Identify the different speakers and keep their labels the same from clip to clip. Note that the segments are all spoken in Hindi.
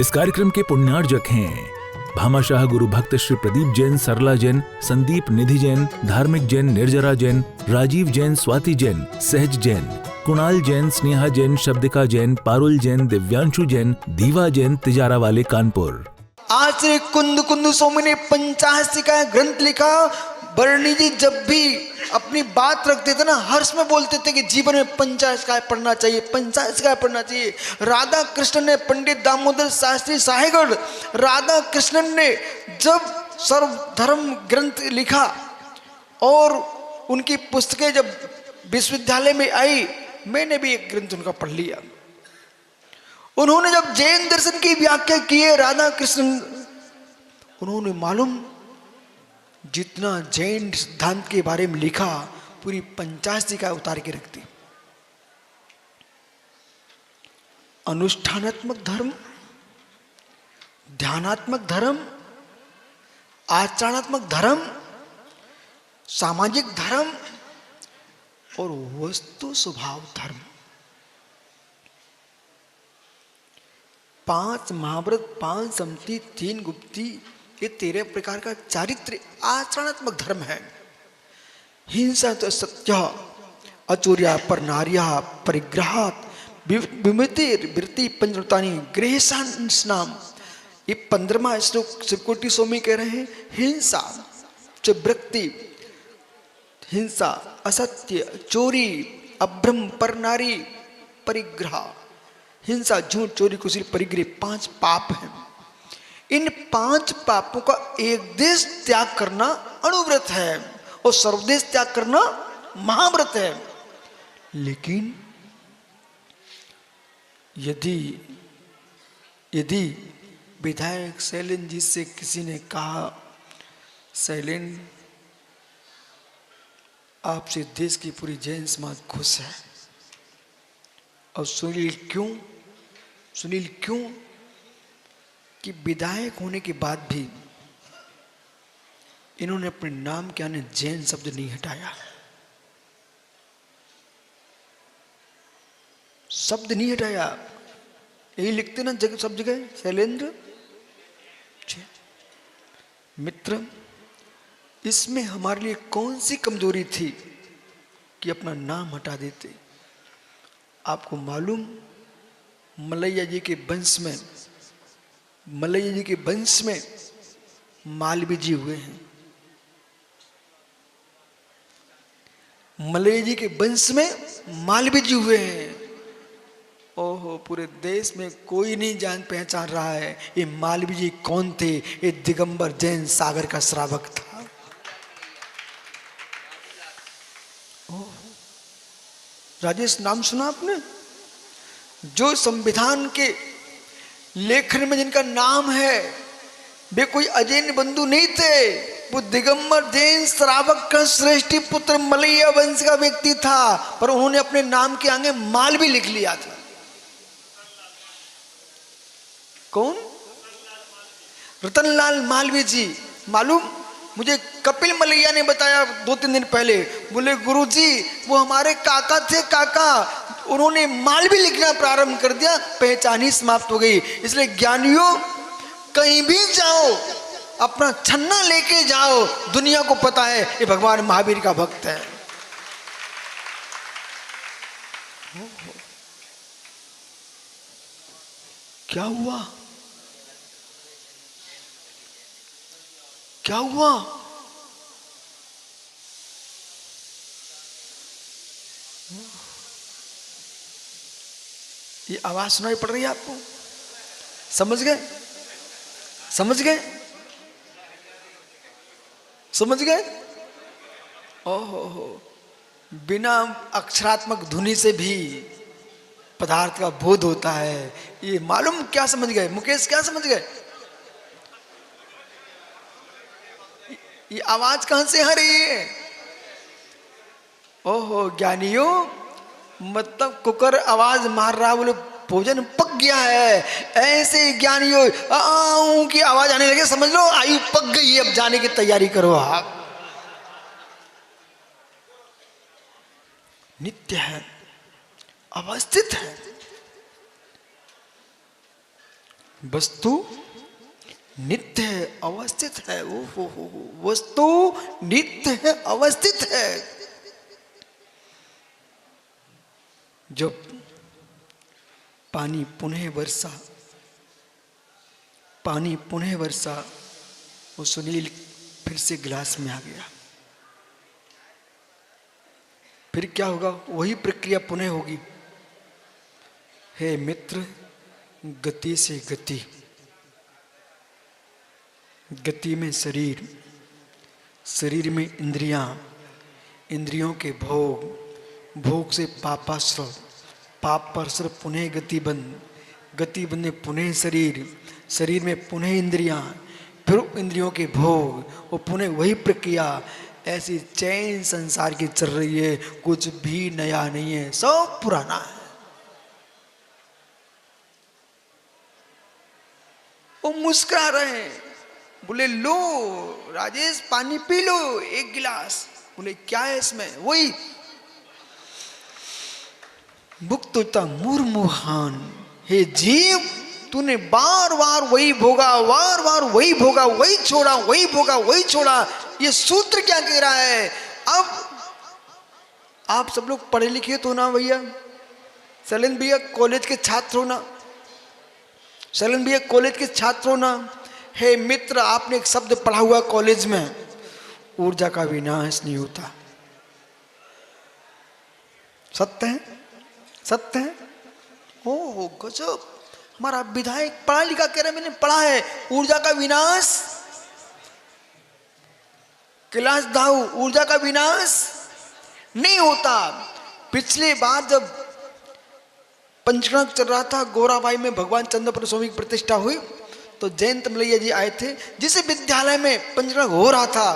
Speaker 1: इस कार्यक्रम के पुण्यार्जक हैं भामाशाह गुरु भक्त श्री प्रदीप जैन, सरला जैन, संदीप निधि जैन, धार्मिक जैन, निर्जरा जैन, राजीव जैन, स्वाति जैन, सहज जैन, कुणाल जैन, स्नेहा जैन, शब्दिका जैन, पारुल जैन, दिव्यांशु जैन, दीवा जैन, तिजारा वाले कानपुर।
Speaker 2: आचार्य कुंद स्वामी ने 85 का ग्रंथ लिखा। बरनी जी जब भी अपनी बात रखते थे ना, हर्ष में बोलते थे कि जीवन में 85 पढ़ना चाहिए, 85 पढ़ना चाहिए। राधा कृष्णन ने, पंडित दामोदर शास्त्री साहेगढ़ राधा कृष्णन ने जब सर्वधर्म ग्रंथ लिखा और उनकी पुस्तकें जब विश्वविद्यालय में आई, मैंने भी एक ग्रंथ उनका पढ़ लिया। उन्होंने जब जैन दर्शन की व्याख्या की है राधा कृष्णन, उन्होंने मालूम जितना जैन सिद्धांत के बारे में लिखा, पूरी 85 का उतार के रख दी। अनुष्ठानात्मक धर्म, ध्यानात्मक धर्म, आचरणात्मक धर्म, सामाजिक धर्म और वस्तु स्वभाव धर्म। 5 महाव्रत, 5 समति, 3 गुप्ती, ये 13 प्रकार का चारित्र आचरणात्मक धर्म है। हिंसा तो सत्य, अचौर्या, परनार्या, परिग्रहात, विमति, वृत्ति, पंचवृत्तानि, गृहस्नाम। ये 15वां श्लोक शिवकोटि स्वामी कह रहे हैं। हिंसा, वृत्ति, हिंसा, असत्य, चोरी, अभ्रम, परनारी, परिग्रह। हिंसा, झूठ, चोरी, कुशील, परिग्रह 5 पाप हैं। इन 5 पापों का एक देश त्याग करना अनुव्रत है और सर्वदेश त्याग करना महाव्रत है। लेकिन यदि विधायक शैलेंद्र जी से किसी ने कहा, शैलेंद्र आपसे देश की पूरी जैन समाज खुश है, और सुनील क्यों कि विधायक होने के बाद भी इन्होंने अपने नाम के आने जैन शब्द नहीं हटाया, शब्द नहीं हटाया। यही लिखते ना सब जगह शैलेंद्र। मित्र, इसमें हमारे लिए कौन सी कमजोरी थी कि अपना नाम हटा देते? आपको मालूम, मलैया जी के वंश में मालवी जी हुए हैं। मलैया जी के वंश में मालवी जी हुए हैं। ओहो, पूरे देश में कोई नहीं जान पहचान रहा है ये मालवी जी कौन थे। ये दिगंबर जैन सागर का श्रावक था। ओहो, राजेश नाम सुना आपने? जो संविधान के लेखन में जिनका नाम है, वे कोई अजैन बंधु नहीं थे। वो दिगंबर जैन श्रावक का श्रेष्ठी पुत्र मलैया वंश का व्यक्ति था, पर उन्होंने अपने नाम के आगे मालवी लिख लिया था। कौन? रतनलाल मालवी जी। मालूम, मुझे कपिल मलैया ने बताया 2-3 दिन पहले। बोले गुरुजी, वो हमारे काका थे, काका, उन्होंने मालवी लिखना प्रारंभ कर दिया, पहचान ही समाप्त हो गई। इसलिए ज्ञानियों, कहीं भी जाओ अपना छन्ना लेके जाओ, दुनिया को पता है ये भगवान महावीर का भक्त है। क्या हुआ? क्या हुआ? ये आवाज सुनाई पड़ रही है आपको? समझ गए? समझ गए? समझ गए? ओहो, बिना अक्षरात्मक ध्वनि से भी पदार्थ का बोध होता है। ये मालूम क्या समझ गए मुकेश? क्या समझ गए? ये आवाज कहां से आ रही है? ओहो ज्ञानियों, मतलब कुकर आवाज मार रहा, बोले भोजन पक गया है। ऐसे ज्ञानियों की आवाज आने लगे, समझ लो आयु पक गई, अब जाने की तैयारी करो। आप नित्य है, अवस्थित है। वस्तु नित्य है, अवस्थित है। ओ हो, वस्तु नित्य है, अवस्थित है। जब पानी पुनः वर्षा, वो सुनील फिर से गिलास में आ गया। फिर क्या होगा? वही प्रक्रिया पुनः होगी। हे मित्र, गति से गति, गति में शरीर, शरीर में इंद्रियां, इंद्रियों के भोग, भोग से पापाश्रव, पाप पर पुनः गति बंद, गति बंद में पुनः शरीर, शरीर में पुनः इंद्रियां, फिर इंद्रियों के भोग, वो पुनः वही प्रक्रिया। ऐसी चैन संसार की चल रही है, कुछ भी नया नहीं है, सब पुराना है। वो मुस्कुरा रहे हैं, बोले लो राजेश पानी पी लो एक गिलास। बोले क्या है इसमें? वही मुक्तता मुर्मुहान, हे जीव तूने बार बार वही भोगा, बार बार वही भोगा, वही छोड़ा, वही भोगा, वही छोड़ा। ये सूत्र क्या कह रहा है? अब आप सब लोग पढ़े लिखे तो ना भैया, शैलेंद्र भैया कॉलेज के छात्र हो ना, शैलेंद्र भैया कॉलेज के छात्र हो ना। हे मित्र, आपने एक शब्द पढ़ा हुआ कॉलेज में, ऊर्जा का विनाश नहीं होता। सत्य है, सत्य है। ओ गजब, हमारा विधायक पढ़ा लिखा कह रहा है, मैंने पढ़ा है ऊर्जा का विनाश, कैलाश दाऊ, ऊर्जा का विनाश नहीं होता। पिछले बार जब पंचगणक चल रहा था, गोराबाई में भगवान चंद्रप्रभु स्वामी की प्रतिष्ठा हुई, तो जयंत मलैया जी आए थे, जिस विद्यालय में पंचगणक हो रहा था,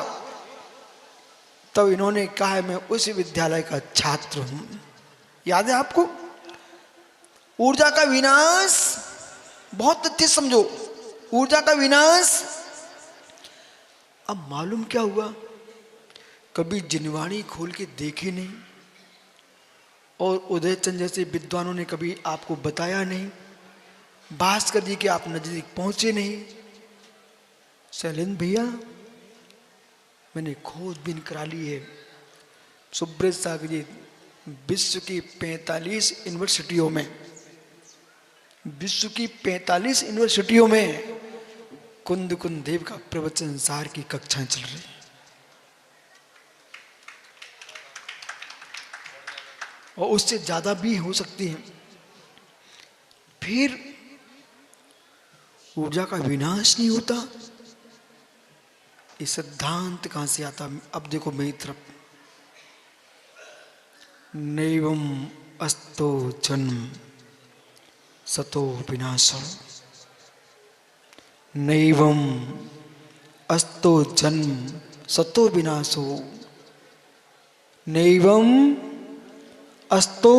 Speaker 2: तब इन्होंने कहा है मैं उस विद्यालय का छात्र हूं। याद है आपको? ऊर्जा का विनाश, बहुत अच्छे समझो, ऊर्जा का विनाश। अब मालूम क्या हुआ? कभी जिनवाणी खोल के देखी नहीं, और उदय चंद जैसे विद्वानों ने कभी आपको बताया नहीं, भास्कर जी के आप नजदीक पहुंचे नहीं। शैलेंद्र भैया मैंने खोजबीन करा ली है, सुब्रत सागर जी विश्व की 45 यूनिवर्सिटियों में, विश्व की 45 यूनिवर्सिटियों में कुंद कुंद देव का प्रवचन सार की कक्षाएं चल रही हैं, और उससे ज्यादा भी हो सकती हैं। फिर ऊर्जा का विनाश नहीं होता, ये सिद्धांत कहां से आता? अब देखो मेरी तरफ, नैवम अस्तो जन्म सतो विनाशो, नैवम अस्तो जन्म सतो विनाशो, नैवम अस्तो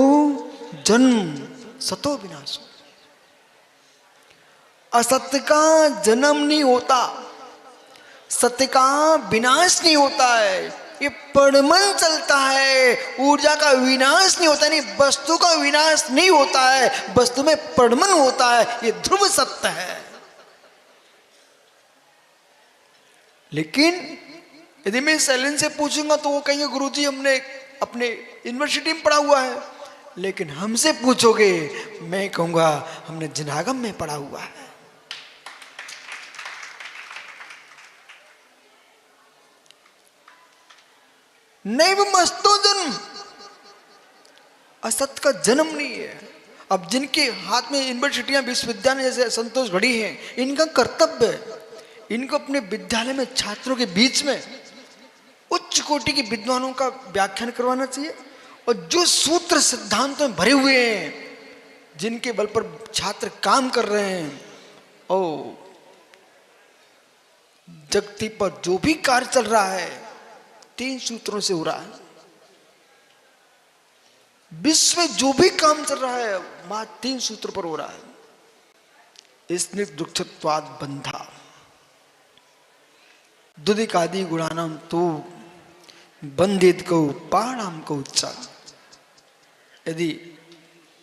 Speaker 2: जन्म सतो विनाशो। असत्य का जन्म नहीं होता, सत्य का विनाश नहीं होता है, ये परमन चलता है। ऊर्जा का विनाश नहीं होता, नहीं वस्तु का विनाश नहीं होता है, वस्तु में परमन होता है, ये ध्रुव सत्य है। लेकिन यदि मैं शैलेंद्र से पूछूंगा तो वो कहेंगे गुरुजी हमने अपने यूनिवर्सिटी में पढ़ा हुआ है, लेकिन हमसे पूछोगे मैं कहूंगा हमने जनागम में पढ़ा हुआ है। नैवमस्तो जन्म, असत का जन्म नहीं है। अब जिनके हाथ में यूनिवर्सिटियां विश्वविद्यालय जैसे संतोष घड़ी हैं, इनका कर्तव्य है, इनको अपने विद्यालय में छात्रों के बीच में उच्च कोटि के विद्वानों का व्याख्यान करवाना चाहिए, और जो सूत्र सिद्धांतों में भरे हुए हैं, जिनके बल पर छात्र काम कर रहे हैं, और जगती पर जो भी कार्य चल रहा है 3 सूत्रों से हो रहा है। विश्व में जो भी काम चल रहा है वहां 3 सूत्र पर हो रहा है। स्निग्ध दुक्षत्वाद बंधा, दुदिकादि गुणानाम तो बंधित को पाणाम को उच्चा। यदि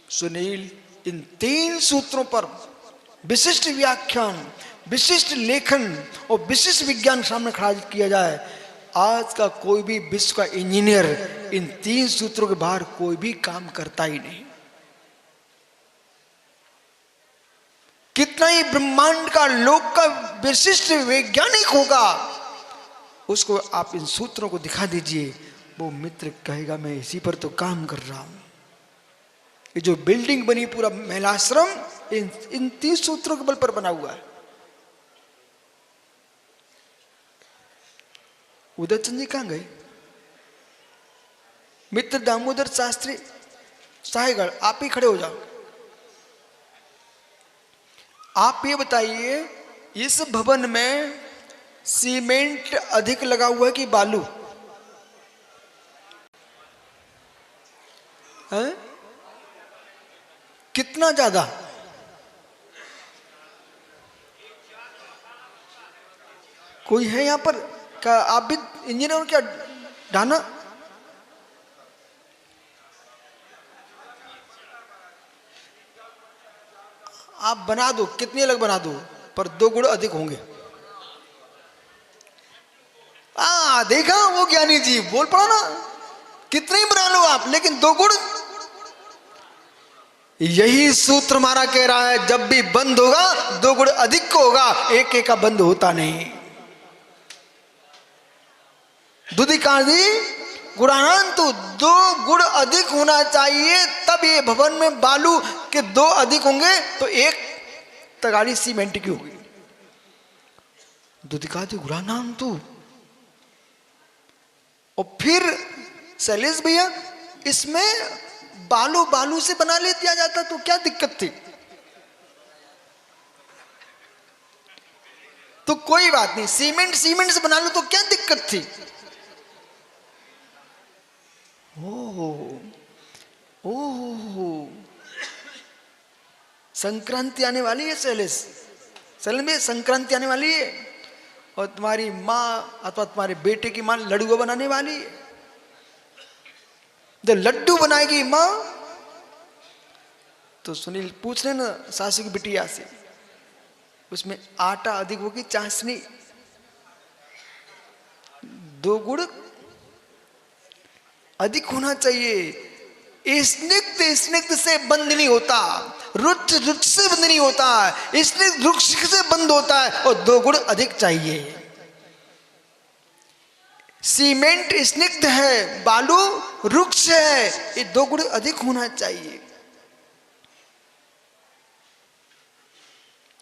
Speaker 2: सुनील इन 3 सूत्रों पर विशिष्ट व्याख्यान, विशिष्ट लेखन और विशिष्ट विज्ञान सामने खड़ा किया जाए, आज का कोई भी विश्व का इंजीनियर इन 3 सूत्रों के बाहर कोई भी काम करता ही नहीं। कितना ही ब्रह्मांड का, लोक का विशिष्ट वैज्ञानिक होगा, उसको आप इन सूत्रों को दिखा दीजिए, वो मित्र कहेगा मैं इसी पर तो काम कर रहा हूं। ये जो बिल्डिंग बनी पूरा महिलाश्रम इन 3 सूत्रों के बल पर बना हुआ है। उदयचंद जी कहां गए? मित्र दामोदर शास्त्री साहेगढ़, आप ही खड़े हो जाओ। आप ये बताइए, इस भवन में सीमेंट अधिक लगा हुआ है कि बालू है? कितना ज्यादा? कोई है यहां पर? क्या आप भी इंजीनियर हो क्या? ढाना आप बना दो, कितनी अलग बना दो, पर 2 गुण अधिक होंगे। देखा वो ज्ञानी जी बोल पड़ा ना, कितने ही बना लो आप, लेकिन 2 गुण। यही सूत्र हमारा कह रहा है, जब भी बंद होगा 2 गुण अधिक को होगा, एक एक का बंद होता नहीं। दुधिकादि गुणानंतु 2 गुण अधिक होना चाहिए, तब ये भवन में बालू के 2 अधिक होंगे तो 1 तगाड़ी सीमेंट की होगी। दुधिकादि गुणानंतु। और फिर शैलेश भैया, इसमें बालू से बना ले दिया जाता तो क्या दिक्कत थी? तो कोई बात नहीं, सीमेंट से बना लो तो क्या दिक्कत थी? ओह, संक्रांति आने वाली है शैलेश में, संक्रांति आने वाली है, और तुम्हारी माँ अथवा तुम्हारे बेटे की माँ लड्डू बनाने वाली है। जब लड्डू बनाएगी माँ, तो सुनील पूछ रहे ना सासू की बिटिया से, उसमें आटा अधिक होगी चाशनी 2 गुण अधिक होना चाहिए। स्निग्ध से बंद नहीं होता, रुच से बंद नहीं होता, स्निग्ध रुक्ष से बंद होता है, और 2 गुण अधिक चाहिए। सीमेंट स्निग्ध है, बालू रुक्ष है, ये 2 गुण अधिक होना चाहिए।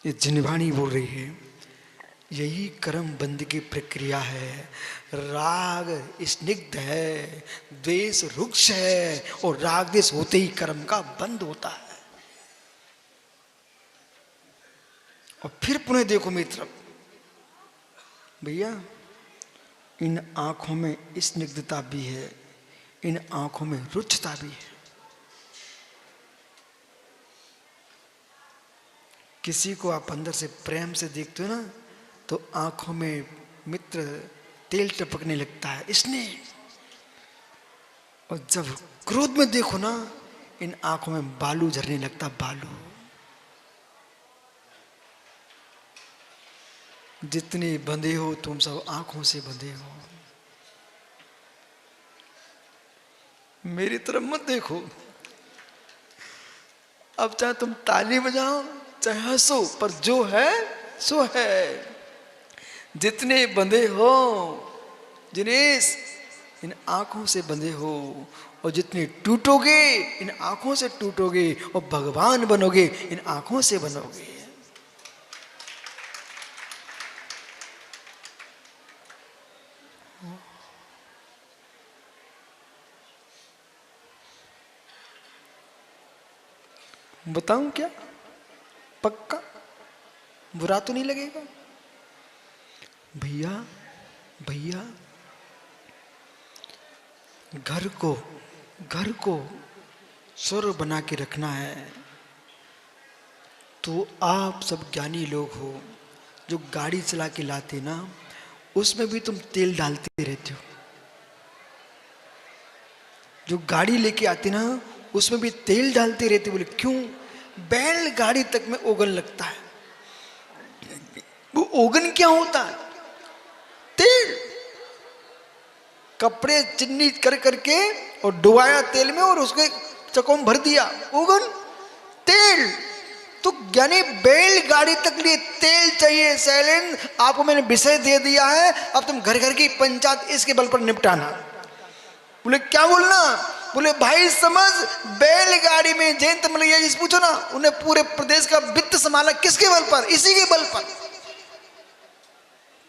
Speaker 2: ये जिनवाणी बोल रही है, यही कर्म बंद की प्रक्रिया है। राग स्निग्ध है, द्वेष रुक्ष है, और राग द्वेष होते ही कर्म का बंद होता है। और फिर पुनः देखो मित्र भैया, इन आंखों में स्निग्धता भी है, इन आंखों में रुचता भी है। किसी को आप अंदर से प्रेम से देखते हो ना, तो आंखों में मित्र तेल टपकने लगता है, स्नेह। और जब क्रोध में देखो ना, इन आंखों में बालू झरने लगता, बालू। जितने बंधे हो तुम सब आंखों से बंधे हो, मेरी तरफ मत देखो। अब चाहे तुम ताली बजाओ चाहे हंसो, पर जो है सो है। जितने बंधे हो जिनेश, इन आंखों से बंधे हो, और जितने टूटोगे इन आंखों से टूटोगे, और भगवान बनोगे इन आंखों से बनोगे। बताऊं क्या? पक्का बुरा तो नहीं लगेगा? भैया भैया, घर को स्वर्ग बना के रखना है, तो आप सब ज्ञानी लोग हो, जो गाड़ी चला के लाते ना, उसमें भी तुम तेल डालते रहते हो। जो गाड़ी लेके आते ना, उसमें भी तेल डालते रहते। बोले क्यों? बैल गाड़ी तक में ओगन लगता है, वो ओगन क्या होता है? तेल। कपड़े चिन्नी कर करके और डुबाया तेल में और उसके चकों में भर दिया, ओगन तेल। तो यानी बैलगाड़ी तक लिए तेल चाहिए। शैलेंद्र, आपको मैंने विषय दे दिया है, अब तुम घर घर की पंचायत इसके बल पर निपटाना। बोले क्या बोलना? बोले भाई समझ, बैलगाड़ी में जैन तमलिया जी पूछो ना, उन्हें पूरे प्रदेश का वित्त संभाला किसके बल पर? इसी के बल पर।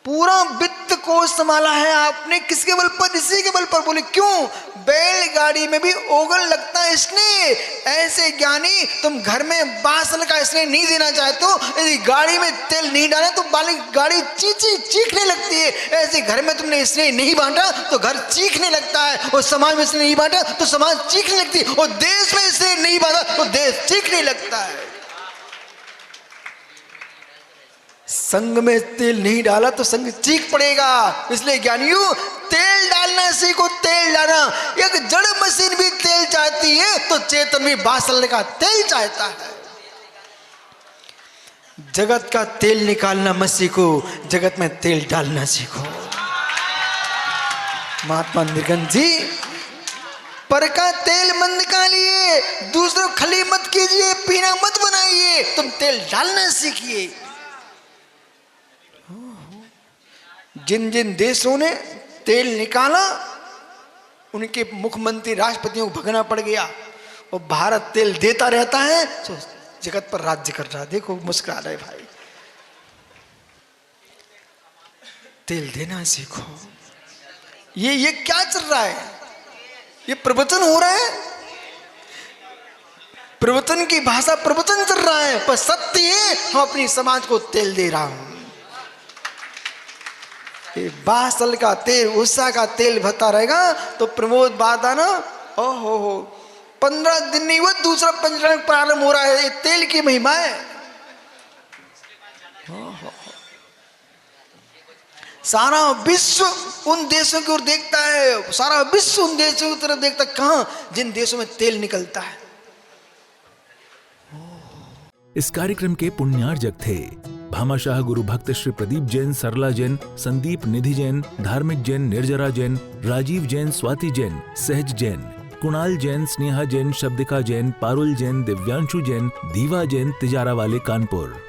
Speaker 2: पूरा वित्त को संभाला है आपने किसके बल पर? इसी के बल पर। बोले क्यों? बैलगाड़ी में भी ओगन लगता है इसलिए। ऐसे ज्ञानी, तुम घर में बासल का इसलिए नहीं देना चाहते हो, यदि गाड़ी में तेल नहीं डाले तो गाड़ी चीखने लगती है। ऐसे घर में तुमने इसलिए नहीं बांटा तो घर चीखने लगता है, और समाज में इसलिए नहीं बांटा तो समाज चीखने लगती है, और देश में इसलिए नहीं बांटा तो देश चीखने लगता है। संग में तेल नहीं डाला तो संग चीख पड़ेगा। इसलिए ज्ञानियों, तेल डालना सीखो। तेल डालना, एक जड़ मशीन भी तेल चाहती है तो चेतन भी बासल का तेल चाहता है। जगत का तेल निकालना मत सीखो, जगत में तेल डालना सीखो। महात्मा निर्गन जी, पर का तेल मत निकालिए, दूसरों खली मत कीजिए, पीना मत बनाइए, तुम तेल डालना सीखिए। जिन जिन देशों ने तेल निकाला उनके मुख्यमंत्री राष्ट्रपतियों को भगना पड़ गया, और भारत तेल देता रहता है तो जगत पर राज्य कर रहा है। देखो मुस्कुरा रहे भाई। तेल देना सीखो। ये क्या चल रहा है? ये प्रवचन हो रहा है, प्रवचन की भाषा प्रवचन चल रहा है, पर सत्य है हम अपनी समाज को तेल दे रहा हूं। बासल का तेल, उषा का तेल भरता रहेगा तो प्रमोद बात आना, ओहो 15 दिन नहीं हुआ दूसरा पंचरण प्रारंभ हो रहा है। ये तेल की महिमा है। सारा विश्व उन देशों की ओर देखता है, सारा विश्व उन देशों की तरफ देखता है, कहां? जिन देशों में तेल निकलता है।
Speaker 1: इस कार्यक्रम के पुण्यार्जक थे भामाशाह गुरु भक्त श्री प्रदीप जैन, सरला जैन, संदीप निधि जैन, धार्मिक जैन, निर्जरा जैन, राजीव जैन, स्वाति जैन, सहज जैन, कुणाल जैन, स्नेहा जैन, शब्दिका जैन, पारुल जैन, दिव्यांशु जैन, दीवा जैन, तिजारा वाले कानपुर।